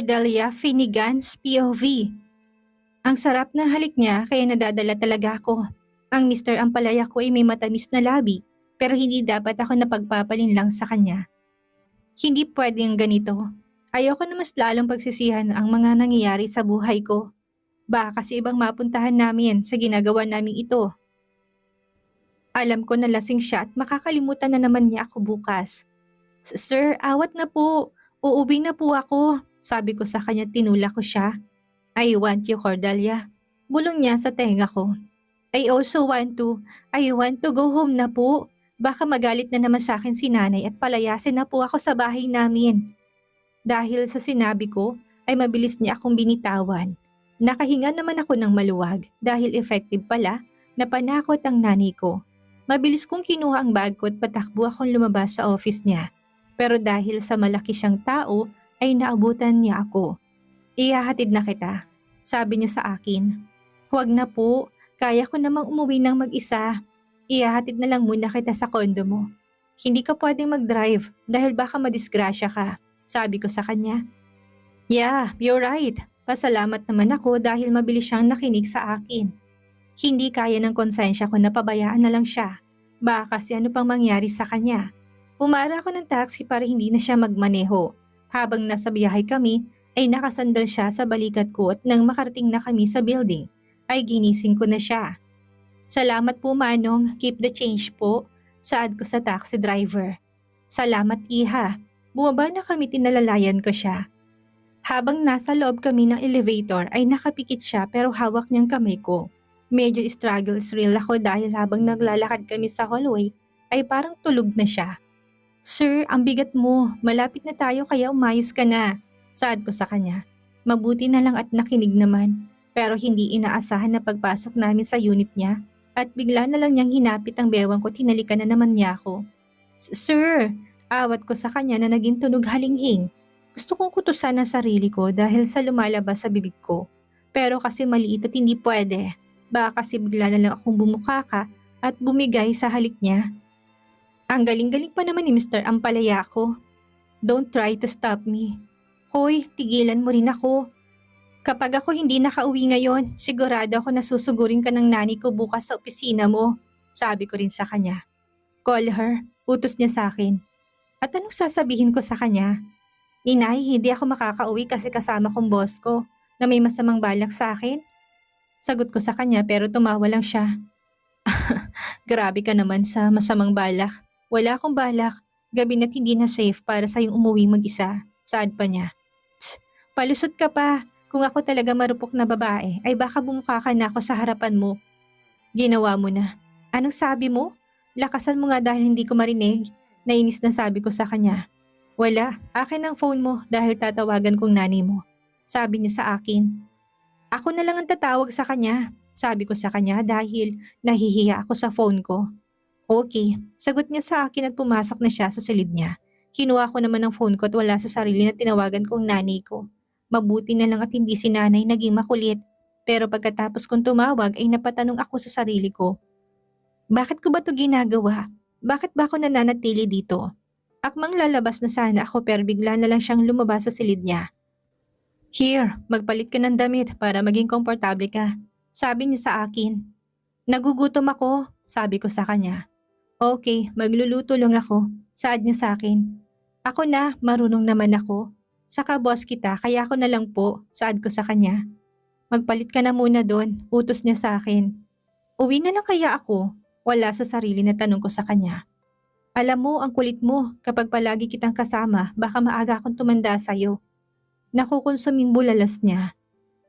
Cordelia Finnegan's POV. Ang sarap ng halik niya kaya nadadala talaga ako. Ang Mr. Ampalaya ko ay may matamis na labi pero hindi dapat ako napagpapalin lang sa kanya. Hindi pwedeng ganito. Ayoko na mas lalong pagsisihan ang mga nangyayari sa buhay ko. Baka kasi ibang mapuntahan namin sa ginagawa naming ito. Alam ko na lasing siya at makakalimutan na naman niya ako bukas. Sir, awat na po. Uuwi na po ako. Sabi ko sa kanya, tinulak ko siya. I want you, Cordelia. Bulong niya sa tenga ko. I also want to go home na po. Baka magalit na naman sa akin si nanay at palayasin na po ako sa bahay namin. Dahil sa sinabi ko, ay mabilis niya akong binitawan. Nakahinga naman ako ng maluwag dahil effective pala na panakot ang nanay ko. Mabilis kong kinuha ang bag ko at patakbo akong lumabas sa office niya. Pero dahil sa malaki siyang tao, ay naabutan niya ako. Ihahatid na kita, sabi niya sa akin. Huwag na po, kaya ko namang umuwi ng mag-isa. Ihahatid na lang muna kita sa kondo mo. Hindi ka pwedeng mag-drive dahil baka madisgrasya ka, sabi ko sa kanya. Yeah, you're right. Pasalamat naman ako dahil mabilis siyang nakinig sa akin. Hindi kaya ng konsensya ko na pabayaan na lang siya. Baka kasi ano pang mangyari sa kanya. Pumara ako ng taxi para hindi na siya magmaneho. Habang nasa biyahe kami, ay nakasandal siya sa balikat ko at nang makarating na kami sa building, ay ginising ko na siya. Salamat po Manong, keep the change po, saad ko sa taxi driver. Salamat Iha, bumaba na kami tinalalayan ko siya. Habang nasa loob kami ng elevator ay nakapikit siya pero hawak niyang kamay ko. Medyo struggles real ako dahil habang naglalakad kami sa hallway ay parang tulog na siya. Sir, ang bigat mo, malapit na tayo kaya umayos ka na. Saad ko sa kanya. Mabuti na lang at nakinig naman. Pero hindi inaasahan na pagpasok namin sa unit niya at bigla na lang niyang hinapit ang bewang ko, tinalikan na naman niya ako. Sir, awat ko sa kanya na naging tunog halinghing. Gusto kong kutusan ang sarili ko dahil sa lumalabas sa bibig ko. Pero kasi maliit at hindi pwede. Baka kasi bigla na lang akong bumukaka at bumigay sa halik niya. Ang galing-galing pa naman ni Mr. Ampalaya ko. Don't try to stop me. Hoy, tigilan mo rin ako. Kapag ako hindi nakauwi ngayon, sigurado ako na susugurin ka ng nanay ko bukas sa opisina mo. Sabi ko rin sa kanya. Call her, utos niya sa akin. At anong sasabihin ko sa kanya? Inay, hindi ako makakauwi kasi kasama kong boss ko na may masamang balak sa akin. Sagot ko sa kanya pero tumawa lang siya. Grabe ka naman sa masamang balak. Wala akong balak. Gabi na't hindi na safe para sa yung umuwi mag-isa. Saad pa niya. Tsk, palusot ka pa. Kung ako talaga marupok na babae, ay baka bumuka ka na ako sa harapan mo. Ginawa mo na. Anong sabi mo? Lakasan mo nga dahil hindi ko marinig. Nainis na sabi ko sa kanya. Wala, akin ang phone mo dahil tatawagan kong nanay mo. Sabi niya sa akin. Ako na lang ang tatawag sa kanya. Sabi ko sa kanya dahil nahihiya ako sa phone ko. Okay, sagot niya sa akin at pumasok na siya sa silid niya. Kinuha ko naman ang phone ko at wala sa sarili na tinawagan kong nanay ko. Mabuti na lang at hindi si nanay naging makulit. Pero pagkatapos kong tumawag ay napatanong ako sa sarili ko. Bakit ko ba ito ginagawa? Bakit ba ako nananatili dito? Akmang lalabas na sana ako pero bigla na lang siyang lumabas sa silid niya. Here, magpalit ka ng damit para maging komportable ka. Sabi niya sa akin. Nagugutom ako, sabi ko sa kanya. Okay, magluluto lang ako, saad niya sa akin. Ako na, marunong naman ako. Saka boss kita, kaya ako na lang po, saad ko sa kanya. Magpalit ka na muna doon, utos niya sa akin. Uwi na lang kaya ako, wala sa sarili na tanong ko sa kanya. Alam mo, ang kulit mo, kapag palagi kitang kasama, baka maaga akong tumanda sa'yo. Nakukonsuming bulalas niya.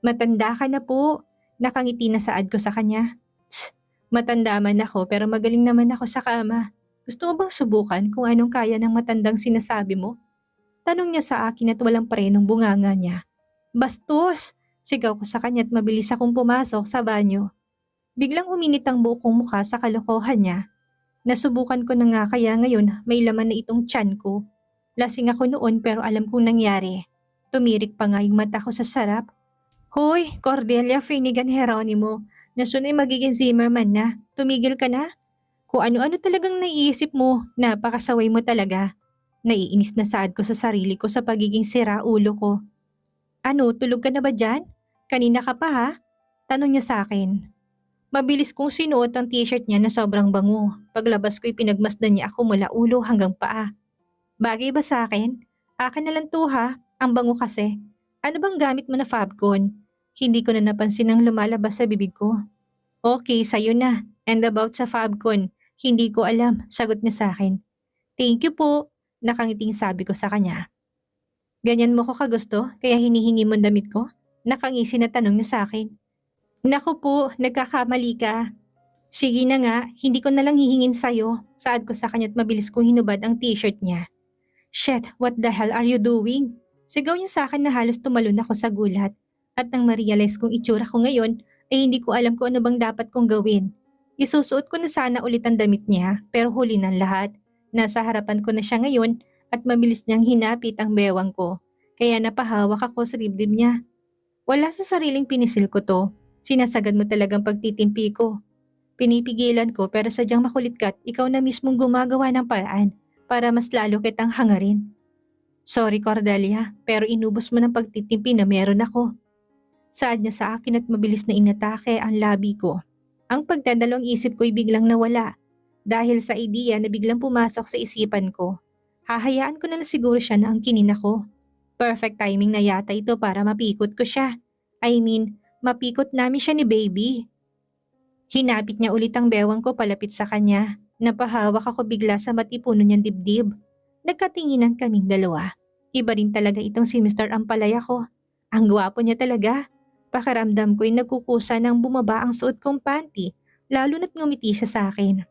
Matanda ka na po, nakangiti na saad ko sa kanya. Tsk, matanda man ako pero magaling naman ako sa kama. Gusto mo bang subukan kung anong kaya ng matandang sinasabi mo? Tanong niya sa akin at walang prenong bunganga niya. Bastos! Sigaw ko sa kanya at mabilis akong pumasok sa banyo. Biglang uminit ang buong kong mukha sa kalokohan niya. Nasubukan ko na nga kaya ngayon may laman na itong tiyan ko. Lasing ako noon pero alam kong nangyari. Tumirik pa nga yung mata ko sa sarap. Hoy, Cordelia Finnegan Geronimo, nasunay magiging Zimmerman na. Tumigil ka na? Kung ano-ano talagang naiisip mo, napakasaway mo talaga. Naiinis na saad ko sa sarili ko sa pagiging sira ulo ko. Ano, tulog ka na ba dyan? Kanina ka pa ha? Tanong niya sa akin. Mabilis kong sinuot ang t-shirt niya na sobrang bango. Paglabas ko'y pinagmasdan niya ako mula ulo hanggang paa. Bagay ba sa akin? Akin na lang to ha, ang bango kasi. Ano bang gamit mo na Fabcon? Hindi ko na napansin ang lumalabas sa bibig ko. Okay, sa'yo na. And about sa Fabcon, hindi ko alam, sagot niya sa akin. Thank you po, nakangiting sabi ko sa kanya. Ganyan mo ko kagusto, kaya hinihingi mo ang damit ko? Nakangisi na tanong niya sa akin. Naku po, nagkakamali ka. Sige na nga, hindi ko na lang hihingin sa'yo. Saad ko sa kanya't mabilis kong hinubad ang t-shirt niya. Shit, what the hell are you doing? Sigaw niya sa akin na halos tumalon ako sa gulat. At nang ma-realize kong itsura ko ngayon, ay hindi ko alam kung ano bang dapat kong gawin. Isusuot ko na sana ulit ang damit niya, pero huli ng lahat. Nasa harapan ko na siya ngayon at mabilis niyang hinapit ang bewang ko. Kaya napahawak ako sa dibdib niya. Wala sa sariling pinisil ko to. Sinasagad mo talagang pagtitimpi ko. Pinipigilan ko pero sadyang makulit ka't ikaw na mismong gumagawa ng paraan para mas lalo kitang hangarin. Sorry Cordelia, pero inubos mo ng pagtitimpi na meron ako. Saad niya sa akin at mabilis na inatake ang labi ko. Ang pagdadalawang isip ko'y biglang nawala dahil sa ideya na biglang pumasok sa isipan ko. Hahayaan ko na lang siguro siya na ang kinin ako. Perfect timing na yata ito para mapikot ko siya. I mean, mapikot namin siya ni baby. Hinapit niya ulit ang bewang ko palapit sa kanya. Napahawak ako bigla sa matipuno niyang dibdib. Nagkatinginan kaming dalawa. Iba rin talaga itong si Mr. Ampalaya ko. Ang gwapo niya talaga. Pakiramdam ko'y nagkukusa nang bumaba ang suot kong panty, lalo na't ngumiti siya sa akin.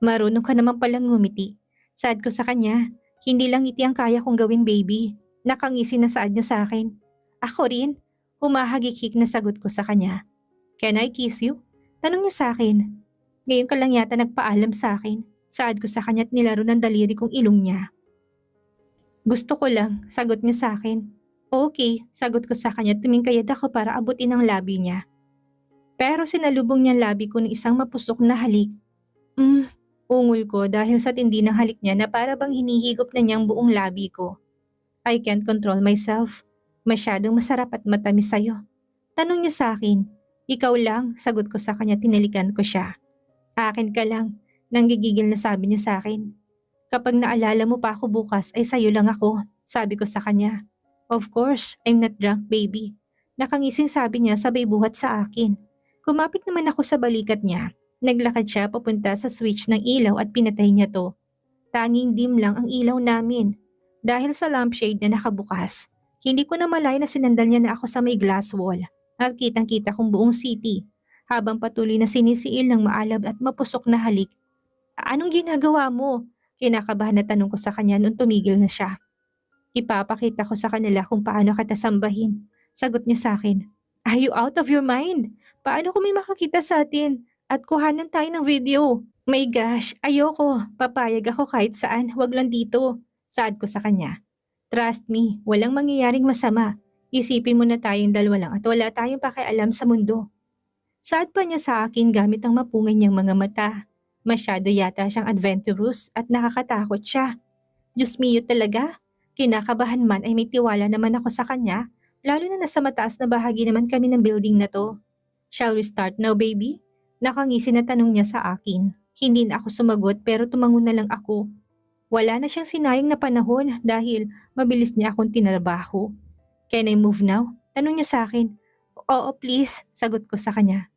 Marunong ka naman palang ngumiti. Saad ko sa kanya, hindi lang ngiti ang kaya kong gawin baby. Nakangisi na saad niya sa akin. Ako rin. Humahagikik na sagot ko sa kanya. Can I kiss you? Tanong niya sa akin. Ngayon ka lang yata nagpaalam sa akin. Saad ko sa kanya't nilaro ng daliri kong ilong niya. Gusto ko lang, sagot niya sa akin. Okay, sagot ko sa kanya tumingkayad ako para abutin ang labi niya. Pero sinalubong niya labi ko ng isang mapusok na halik. Ungol ko dahil sa tindi ng halik niya na para bang hinihigop na niyang buong labi ko. I can't control myself. Masyadong masarap at matamis sa'yo. Tanong niya sa akin. Ikaw lang, sagot ko sa kanya tinalikan ko siya. Akin ka lang, nanggigigil na sabi niya sa akin. Kapag naalala mo pa ako bukas ay sa'yo lang ako, sabi ko sa kanya. Of course, I'm not drunk baby. Nakangising sabi niya sabay buhat sa akin. Kumapit naman ako sa balikat niya. Naglakad siya papunta sa switch ng ilaw at pinatay niya to. Tanging dim lang ang ilaw namin. Dahil sa lampshade na nakabukas, hindi ko na malay na sinandal niya na ako sa may glass wall at kitang-kita kong buong city habang patuloy na sinisiil ng maalab at mapusok na halik. Anong ginagawa mo? Kinakabahan na tanong ko sa kanya noong tumigil na siya. Ipapakita ko sa kanila kung paano kita sambahin. Sagot niya sa akin. Are you out of your mind? Paano kung may makakita sa atin? At kuhanan tayo ng video. My gosh, ayoko. Papayag ako kahit saan, wag lang dito. Saad ko sa kanya. Trust me, walang mangyayaring masama. Isipin mo na tayong dalawa lang at wala tayong pakialam sa mundo. Saad pa niya sa akin gamit ang mapungay niyang mga mata. Masyado yata siyang adventurous at nakakatakot siya. Diyos mio talaga. Kinakabahan man ay may tiwala naman ako sa kanya, lalo na nasa mataas na bahagi naman kami ng building na to. Shall we start now baby? Nakangisi na tanong niya sa akin. Hindi na ako sumagot pero tumango na lang ako. Wala na siyang sinayang na panahon dahil mabilis niya akong tinrabaho. Can I move now? Tanong niya sa akin. Oo please, sagot ko sa kanya.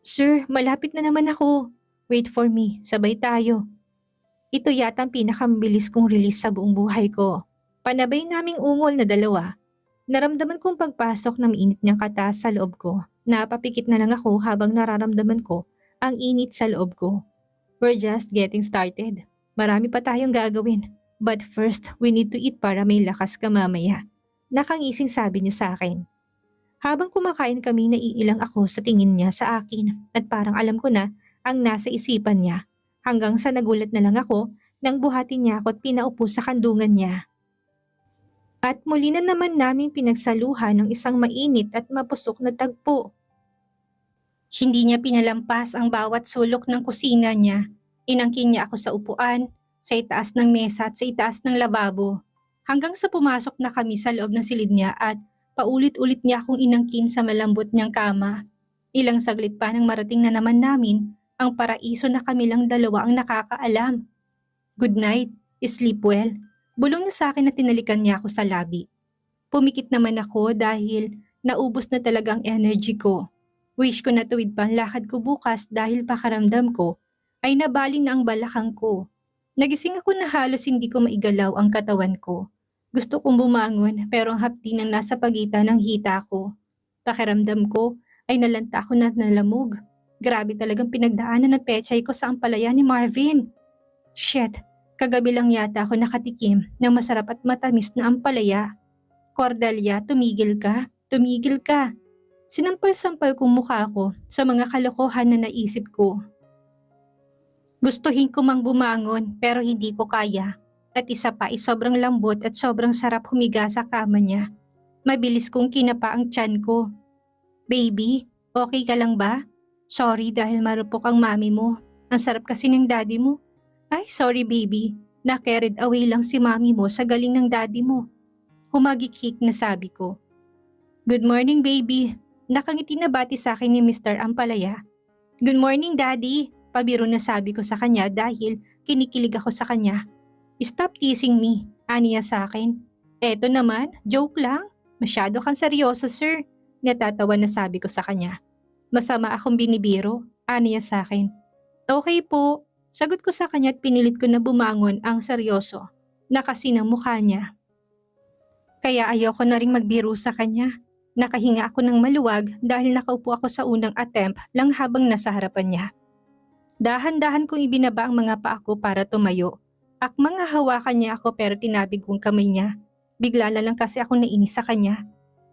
Sir, malapit na naman ako. Wait for me, sabay tayo. Ito yata ang pinakamabilis kong release sa buong buhay ko. Panabay naming ungol na dalawa. Naramdaman kong pagpasok ng init niyang kataas sa loob ko. Napapikit na lang ako habang nararamdaman ko ang init sa loob ko. We're just getting started. Marami pa tayong gagawin. But first, we need to eat para may lakas ka mamaya. Nakangising sabi niya sa akin. Habang kumakain kami naiilang ako sa tingin niya sa akin at parang alam ko na ang nasa isipan niya. Hanggang sa nagulat na lang ako nang buhatin niya ako at pinaupo sa kandungan niya. At muli na naman naming pinagsaluhan ng isang mainit at mapusok na tagpo. Hindi niya pinalampas ang bawat sulok ng kusina niya. Inangkin niya ako sa upuan, sa itaas ng mesa at sa itaas ng lababo. Hanggang sa pumasok na kami sa loob ng silid niya at Paulit-ulit niya akong inangkin sa malambot niyang kama. Ilang saglit pa nang marating na naman namin ang paraiso na kami lang dalawa ang nakakaalam. Good night, sleep well. Bulong niya sa akin na tinalikan niya ako sa labi. Pumikit naman ako dahil naubos na talagang energy ko. Wish ko na tuwid pa ang lakad ko bukas dahil pakaramdam ko ay nabaling na ang balakang ko. Nagising ako na halos hindi ko maigalaw ang katawan ko. Gusto kong bumangon pero ang hapdi ng nasa pagitan ng hita ko. Pakiramdam ko ay nalanta ako na nalamog. Grabe talagang pinagdaanan ng pechay ko sa ampalaya ni Marvin. Shit, kagabi lang yata ako nakatikim ng masarap at matamis na ampalaya. Cordelia, tumigil ka. Tumigil ka. Sinampal-sampal kong mukha ko sa mga kalokohan na naisip ko. Gustuhin ko mang bumangon pero hindi ko kaya. At isa pa ay sobrang lambot at sobrang sarap humiga sa kama niya. Mabilis kong kinapa ang tiyan ko. Baby, okay ka lang ba? Sorry dahil marupok ang mami mo. Ang sarap kasi ng daddy mo. Ay, sorry baby. Na-carried away lang si mami mo sa galing ng daddy mo. Humagikik na sabi ko. Good morning baby. Nakangiti na bati sa akin ni Mr. Ampalaya. Good morning daddy. Pabiro na sabi ko sa kanya dahil kinikilig ako sa kanya. Stop teasing me, aniya sa akin. Eto naman, joke lang. Masyado kang seryoso sir. Natatawa na sabi ko sa kanya. Masama akong binibiro, aniya sa akin. Okay po, sagot ko sa kanya at pinilit ko na bumangon ang seryoso. Nakasi ng mukha niya. Kaya ayoko na ring magbiro sa kanya. Nakahinga ako ng maluwag dahil nakaupo ako sa unang attempt lang habang nasa harapan niya. Dahan-dahan kong ibinaba ang mga paa ko para tumayo. Akmang hawakan niya ako pero tinabig kong kamay niya. Bigla na lang kasi ako nainis sa kanya.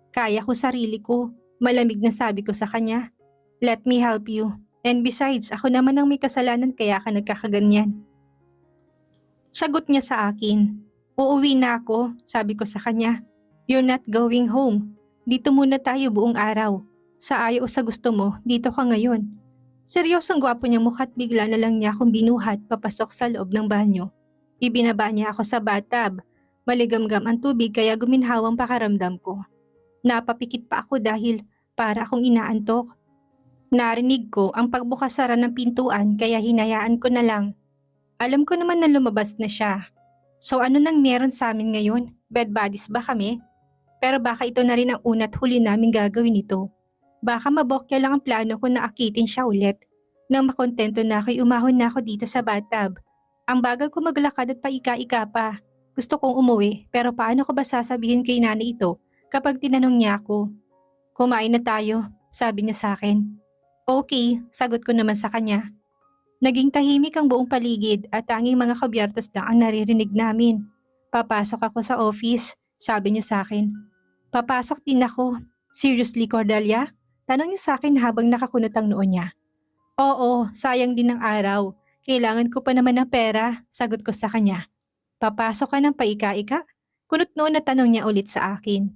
Kaya ko sarili ko. Malamig na sabi ko sa kanya. Let me help you. And besides, ako naman ang may kasalanan kaya ka nagkakaganyan. Sagot niya sa akin. Uuwi na ako, sabi ko sa kanya. You're not going home. Dito muna tayo buong araw. Sa ayaw o sa gusto mo, dito ka ngayon. Seryosong gwapo niya mukha at bigla na lang niya akong binuhat papasok sa loob ng banyo. Ibinaba niya ako sa bathtub. Maligamgam ang tubig kaya guminhaw ang pakaramdam ko. Napapikit pa ako dahil para akong inaantok. Narinig ko ang pagbukas-sara ng pintuan kaya hinayaan ko na lang. Alam ko naman na lumabas na siya. So ano nang meron sa amin ngayon? Bed buddies ba kami? Pero baka ito na rin ang una't huli namin gagawin ito. Baka mabokya lang ang plano ko na akitin siya ulit. Nang makontento na ako'y umahon na ako dito sa bathtub. Ang bagal ko maglakad at paika-ika pa. Gusto kong umuwi pero paano ko ba sasabihin kay nanay ito kapag tinanong niya ako? Kumain na tayo, sabi niya sa akin. Okay, sagot ko naman sa kanya. Naging tahimik ang buong paligid at tanging mga kabyertos lang ang naririnig namin. Papasok ako sa office, sabi niya sa akin. Papasok din ako. Seriously, Cordelia? Tanong niya sa akin habang nakakunot ang noo niya. Oo, sayang din ang araw. Kailangan ko pa naman ng pera, sagot ko sa kanya. Papasok ka ng paika-ika? Kunot noon na tanong niya ulit sa akin.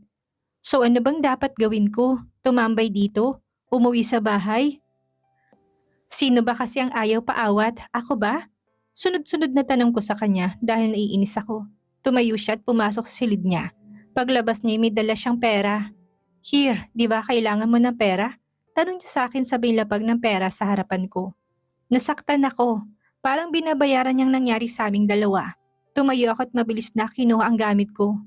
So ano bang dapat gawin ko? Tumambay dito? Umuwi sa bahay? Sino ba kasi ang ayaw paawat? Ako ba? Sunod-sunod na tanong ko sa kanya dahil naiinis ako. Tumayo siya at pumasok sa silid niya. Paglabas niya may dala siyang pera. Here, di ba kailangan mo ng pera? Tanong niya sa akin sabay lapag ng pera sa harapan ko. Nasaktan ako. Parang binabayaran niyang nangyari sa aming dalawa. Tumayo ako at mabilis na kinuha ang gamit ko.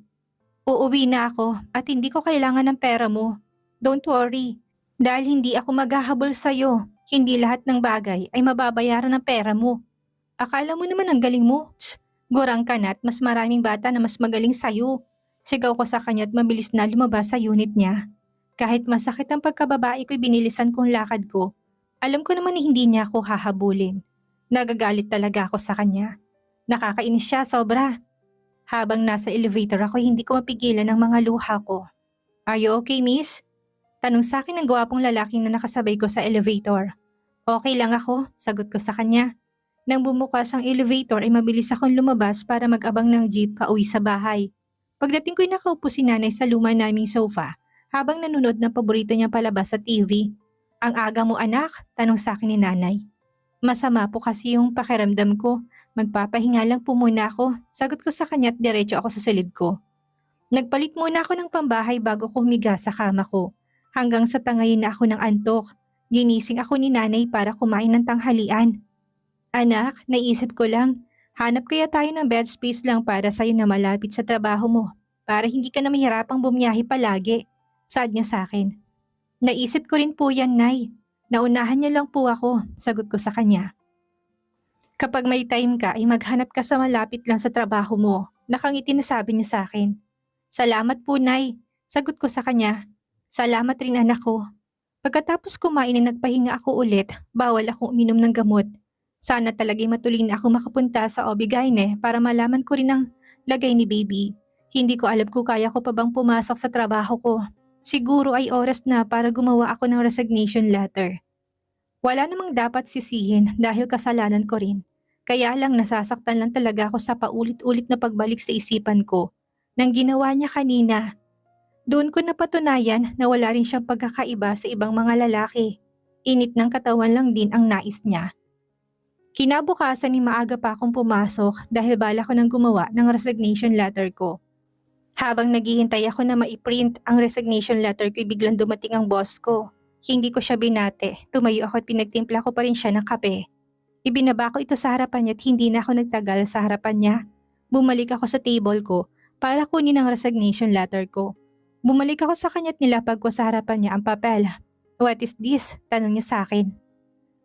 Uuwi na ako at hindi ko kailangan ng pera mo. Don't worry. Dahil hindi ako maghahabol sa'yo. Hindi lahat ng bagay ay mababayaran ng pera mo. Akala mo naman ang galing mo. Gurang ka na at mas maraming bata na mas magaling sa'yo. Sigaw ko sa kanya at mabilis na lumabas sa unit niya. Kahit masakit ang pagkababae ko'y binilisan kong lakad ko. Alam ko naman na hindi niya ako hahabulin. Nagagalit talaga ako sa kanya. Nakakainis siya sobra. Habang nasa elevator ako hindi ko mapigilan ang mga luha ko. Are you okay, miss? Tanong sa akin ng gwapong lalaking na nakasabay ko sa elevator. Okay lang ako, sagot ko sa kanya. Nang bumukas ang elevator ay mabilis akong lumabas para mag-abang ng jeep pauwi sa bahay. Pagdating ko'y nakaupo si nanay sa luma naming sofa habang nanonood ng paborito niyang palabas sa TV. Ang aga mo anak? Tanong sa akin ni nanay. Masama po kasi yung pakiramdam ko. Magpapahinga lang po muna ako. Sagot ko sa kanya at diretso ako sa silid ko. Nagpalit muna ako ng pambahay bago ko humiga sa kama ko. Hanggang sa tangayin na ako ng antok. Ginising ako ni nanay para kumain ng tanghalian. Anak, naisip ko lang, hanap kaya tayo ng bed space lang para sa'yo na malapit sa trabaho mo. Para hindi ka na mahirapang bumiyahe palagi. Saad niya sa akin. Naisip ko rin po yan, Nay. Naunahan niya lang po ako, sagot ko sa kanya. Kapag may time ka ay maghanap ka sa malapit lang sa trabaho mo. Nakangiti na sabi niya sa akin. Salamat po, Nay. Sagot ko sa kanya. Salamat rin anak ko. Pagkatapos kumain ay nagpahinga ako ulit, bawal akong uminom ng gamot. Sana talaga'y matuloy na ako makapunta sa OB-GYN para malaman ko rin ang lagay ni baby. Hindi ko alam kung kaya ko pa bang pumasok sa trabaho ko. Siguro ay oras na para gumawa ako ng resignation letter. Wala namang dapat sisihin dahil kasalanan ko rin. Kaya lang nasasaktan lang talaga ako sa paulit-ulit na pagbalik sa isipan ko nang ginawa niya kanina. Doon ko napatunayan na wala rin siyang pagkakaiba sa ibang mga lalaki. Init ng katawan lang din ang nais niya. Kinabukasan ni maaga pa akong pumasok dahil bala ko nang gumawa ng resignation letter ko. Habang naghihintay ako na maiprint ang resignation letter ko, biglang dumating ang boss ko. Hindi ko siya binate. Tumayo ako at pinagtimpla ko pa rin siya ng kape. Ibinaba ko ito sa harapan niya at hindi na ako nagtagal sa harapan niya. Bumalik ako sa table ko para kunin ang resignation letter ko. Bumalik ako sa kanya at nilapag ko sa harapan niya ang papel. What is this? Tanong niya sa akin.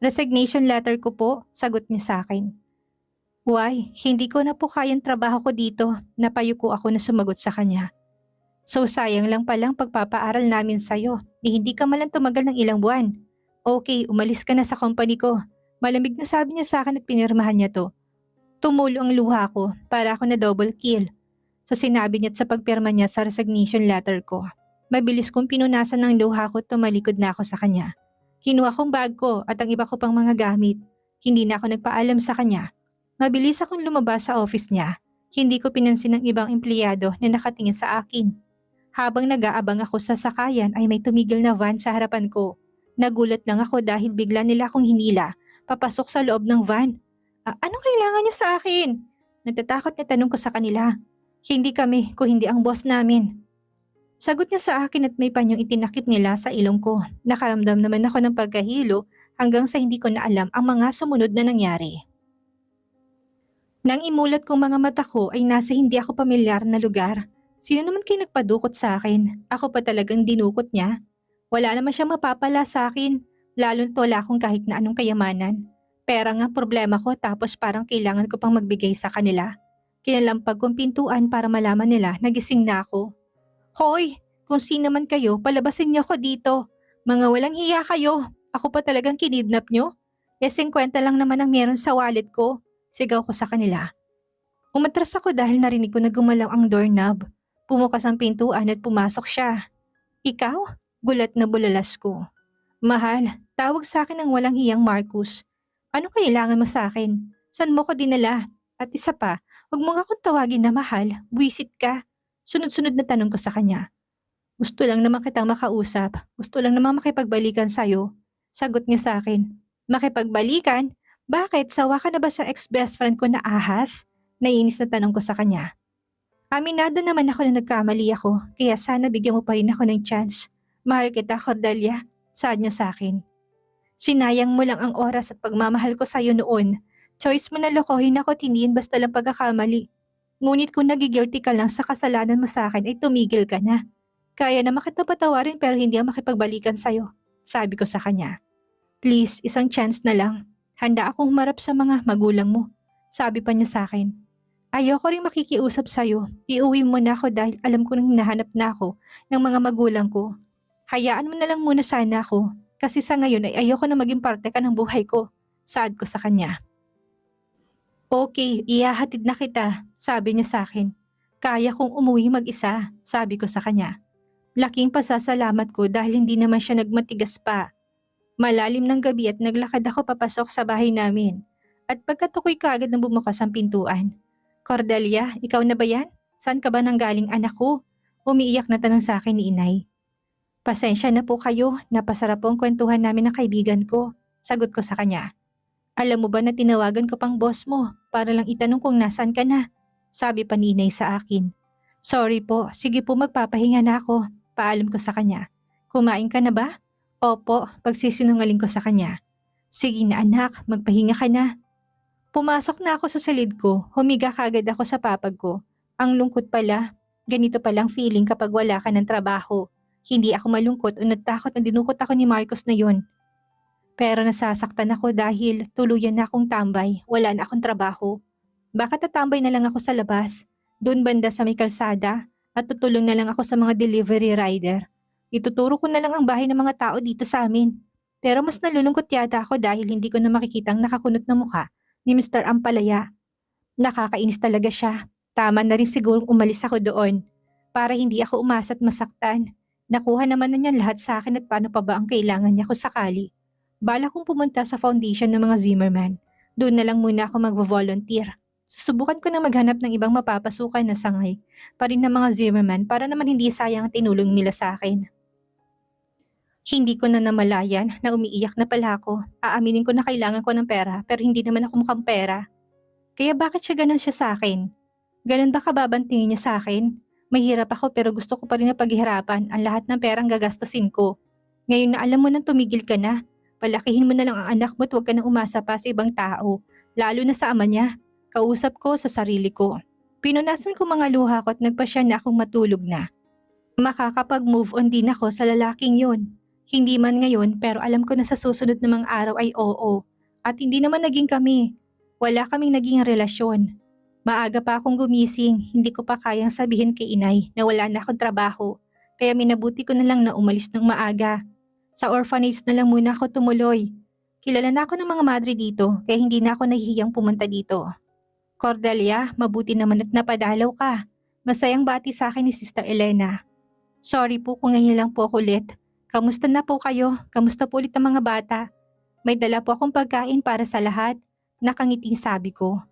Resignation letter ko po, sagot niya sa akin. Why? Hindi ko na po kayang trabaho ko dito. Napayuko ako na sumagot sa kanya. So sayang lang palang pagpapaaral namin sa'yo. Hindi ka malang tumagal ng ilang buwan. Okay, umalis ka na sa company ko. Malamig na sabi niya sa akin at pinirmahan niya to. Tumulo ang luha ko para ako na double kill. Sa sinabi niya at sa pagpirma niya sa resignation letter ko. Mabilis kong pinunasan ng luha ko at tumalikod na ako sa kanya. Kinuha kong bag ko at ang iba ko pang mga gamit. Hindi na ako nagpaalam sa kanya. Mabilis akong lumabas sa office niya. Hindi ko pinansin ng ibang empleyado na nakatingin sa akin. Habang nag-aabang ako sa sakayan ay may tumigil na van sa harapan ko. Nagulat lang ako dahil bigla nila akong hinila, papasok sa loob ng van. Anong kailangan niya sa akin? Natatakot na tanong ko sa kanila. Hindi kami, kung hindi ang boss namin. Sagot niya sa akin at may panyong itinakip nila sa ilong ko. Nakaramdam naman ako ng pagkahilo hanggang sa hindi ko na alam ang mga sumunod na nangyari. Nang imulat kong mga mata ko ay nasa hindi ako pamilyar na lugar. Sino naman kayo nagpadukot sa akin? Ako pa talagang dinukot niya. Wala naman siya mapapala sa akin, lalo't wala akong kahit na anong kayamanan. Pera nga problema ko tapos parang kailangan ko pang magbigay sa kanila. Kinalampag kong pintuan para malaman nila nagising na ako. Hoy! Kung sino man kayo, palabasin niyo ako dito. Mga walang hiya kayo. Ako pa talagang kinidnap niyo? 50 lang naman ang meron sa wallet ko. Sigaw ko sa kanila. Umatras ako dahil narinig ko na gumalaw ang doorknob. Pumukas ang pintuan at pumasok siya. Ikaw? Gulat na bulalas ko. Mahal, tawag sa akin ng walang hiyang Marcus. Ano kailangan mo sa akin? Saan mo ko dinala? At isa pa, huwag mo nga akong tawagin na mahal. Buwisit ka. Sunod-sunod na tanong ko sa kanya. Gusto lang naman kitang makausap. Gusto lang naman makipagbalikan sa'yo. Sagot niya sa akin. Makipagbalikan? Bakit? Sawa ka na ba sa ex-best friend ko na ahas? Naiinis na tanong ko sa kanya. Aminado naman ako na nagkamali ako, kaya sana bigyan mo pa rin ako ng chance. Mahal kita, Cordelia. Saad niya sa akin. Sinayang mo lang ang oras at pagmamahal ko sa'yo noon. Choice mo na lokohin ako at hindi basta lang pagkakamali. Ngunit kung nagigilty ka lang sa kasalanan mo sa akin ay tumigil ka na. Kaya na kita patawarin pero hindi ako makipagbalikan sa'yo. Sabi ko sa kanya. Please, isang chance na lang. Handa akong humarap sa mga magulang mo. Sabi pa niya sa akin. Ayoko rin makikiusap sa'yo. Iuwi mo na ako dahil alam ko nang hinahanap na ako ng mga magulang ko. Hayaan mo na lang muna sana ako. Kasi sa ngayon ay ayoko na maging parte ka ng buhay ko. Saad ko sa kanya. Okay, ihahatid na kita. Sabi niya sa akin. Kaya kong umuwi mag-isa. Sabi ko sa kanya. Laking pasasalamat ko dahil hindi naman siya nagmatigas pa. Malalim ng gabi at naglakad ako papasok sa bahay namin. At pagkatukoy ka agad na bumukas ang pintuan. Cordelia, ikaw na ba yan? Saan ka ba nanggaling anak ko? Umiiyak na tanong sa akin ni inay. Pasensya na po kayo, napasarap po ang kwentuhan namin ng kaibigan ko. Sagot ko sa kanya. Alam mo ba na tinawagan ko pang boss mo para lang itanong kung nasaan ka na? Sabi pa ni inay sa akin. Sorry po, sige po magpapahinga na ako. Paalam ko sa kanya. Kumain ka na ba? Opo, pagsisinungaling ko sa kanya. Sige na anak, magpahinga ka na. Pumasok na ako sa silid ko, humiga kagad ako sa papag ko. Ang lungkot pala. Ganito palang feeling kapag wala ka ng trabaho. Hindi ako malungkot o natakot na dinukot ako ni Marcos na yon. Pero nasasaktan ako dahil tuluyan na akong tambay, wala na akong trabaho. Baka tatambay na lang ako sa labas, doon banda sa may kalsada, at tutulong na lang ako sa mga delivery rider. Ituturo ko na lang ang bahay ng mga tao dito sa amin. Pero mas nalulungkot yata ako dahil hindi ko na makikitang nakakunot na mukha ni Mr. Ampalaya. Nakakainis talaga siya. Tama na rin sigurong umalis ako doon para hindi ako umasa at masaktan. Nakuha naman na niyan lahat sa akin at paano pa ba ang kailangan niya kung sakali. Bala kong pumunta sa foundation ng mga Zimmerman. Doon na lang muna ako magvo-volunteer. Susubukan ko na maghanap ng ibang mapapasukan na sangay pa rin ng mga Zimmerman para naman hindi sayang ang tinulong nila sa akin. Hindi ko na namalayan na umiiyak na pala ako. Aaminin ko na kailangan ko ng pera pero hindi naman ako mukhang pera. Kaya bakit siya ganun siya sa akin? Ganun ba kababantingin niya sa akin? Mahirap ako pero gusto ko pa rin na paghihirapan ang lahat ng perang gagastusin ko. Ngayon na alam mo nang tumigil ka na, palakihin mo na lang ang anak mo at huwag ka nang umasa pa sa ibang tao, lalo na sa ama niya. Kausap ko sa sarili ko. Pinunasan ko mga luha ko at nagpasya na akong matulog na. Makakapag-move on din ako sa lalaking yun. Hindi man ngayon pero alam ko na sa susunod na mga araw ay oo. At hindi naman naging kami. Wala kaming naging relasyon. Maaga pa akong gumising, hindi ko pa kayang sabihin kay inay na wala na akong trabaho. Kaya minabuti ko na lang na umalis ng maaga. Sa orphanage na lang muna ako tumuloy. Kilala na ako ng mga madre dito kaya hindi na ako nahihiyang pumunta dito. Cordelia, mabuti naman at napadalaw ka. Masayang bati sa akin ni Sister Elena. Sorry po kung ngayon lang po ako ulit. Kamusta na po kayo? Kamusta po ulit ang mga bata? May dala po akong pagkain para sa lahat. Nakangiting sabi ko.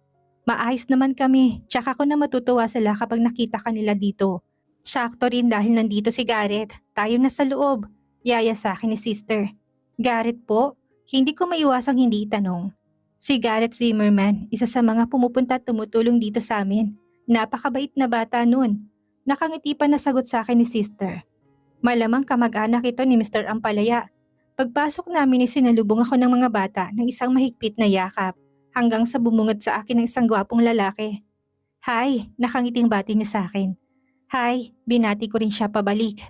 Maayos naman kami, tsaka ko na matutuwa sila kapag nakita ka nila dito. Sakto rin dahil nandito si Garrett. Tayo na sa loob. Yaya sa akin ni Sister. Garrett po? Hindi ko maiwasang hindi itanong. Si Garrett Zimmerman, isa sa mga pumupunta at tumutulong dito sa amin. Napakabait na bata nun. Nakangiti pa na sagot sa akin ni Sister. Malamang kamag-anak ito ni Mr. Ampalaya. Pagpasok namin sinalubong ako ng mga bata ng isang mahigpit na yakap hanggang sa bumungad sa akin ng isang gwapong lalaki. Hi, nakangiting bati niya sa akin. Hi, binati ko rin siya pabalik.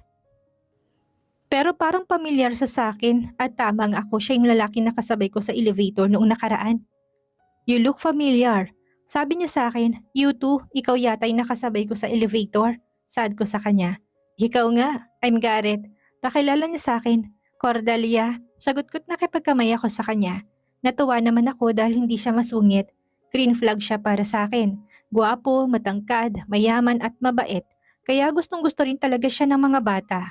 Pero parang pamilyar sa akin at tamang ako siya yung lalaki na kasabay ko sa elevator noong nakaraan. You look familiar. Sabi niya sa akin, you too, ikaw yata yung nakasabay ko sa elevator. Saad ko sa kanya. Ikaw nga, I'm Garrett. Pakilala niya sa akin, Cordelia. Sagot ko't nakipagkamay ako sa kanya. Natuwa naman ako dahil hindi siya masungit. Green flag siya para sa akin. Guwapo, matangkad, mayaman at mabait. Kaya gustong gusto rin talaga siya ng mga bata.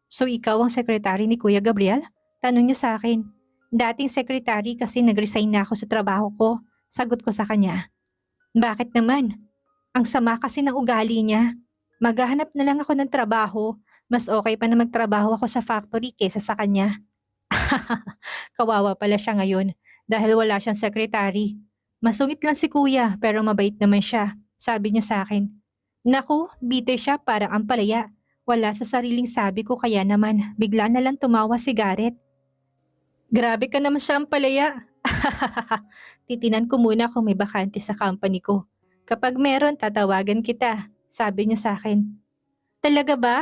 So ikaw ang sekretary ni Kuya Gabriel? Tanong niya sa akin. Dating sekretary kasi nag-resign na ako sa trabaho ko. Sagot ko sa kanya. Bakit naman? Ang sama kasi ng ugali niya. Maghahanap na lang ako ng trabaho. Mas okay pa na magtrabaho ako sa factory kesa sa kanya. Kawawa pala siya ngayon dahil wala siyang sekretary. Masungit lang si kuya pero mabait naman siya. Sabi niya sa akin. Naku, bitter siya parang Ampalaya. Wala sa sariling sabi ko kaya naman bigla na lang tumawa si Garrett. Grabe ka naman sa Ampalaya. Titinan ko muna kung may bakante sa company ko. Kapag meron, tatawagan kita. Sabi niya sa akin. Talaga ba?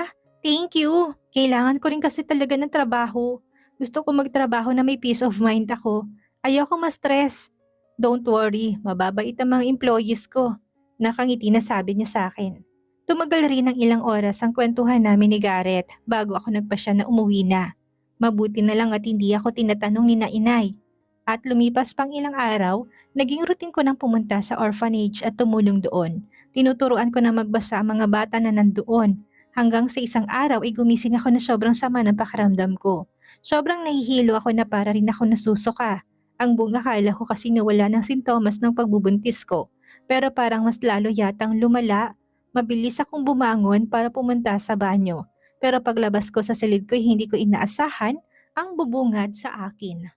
Thank you. Kailangan ko rin kasi talaga ng trabaho. Gusto ko magtrabaho na may peace of mind ako. Ayoko ma-stress. Don't worry, mababait ang mga employees ko. Nakangiti na sabi niya sa akin. Tumagal rin ng ilang oras ang kwentuhan namin ni Garrett bago ako nagpasya na umuwi na. Mabuti na lang at hindi ako tinatanong ni Inay. At lumipas pang ilang araw, naging routine ko nang pumunta sa orphanage at tumulong doon. Tinuturuan ko na magbasa ang mga bata na nandoon. Hanggang sa isang araw ay gumising ako na sobrang sama ng pakiramdam ko. Sobrang nahihilo ako na para rin ako nasusuka. Ang buong akala ko kasi nawala ng sintomas ng pagbubuntis ko. Pero parang mas lalo yatang lumala. Mabilis akong bumangon para pumunta sa banyo. Pero paglabas ko sa silid ko hindi ko inaasahan ang bubungad sa akin.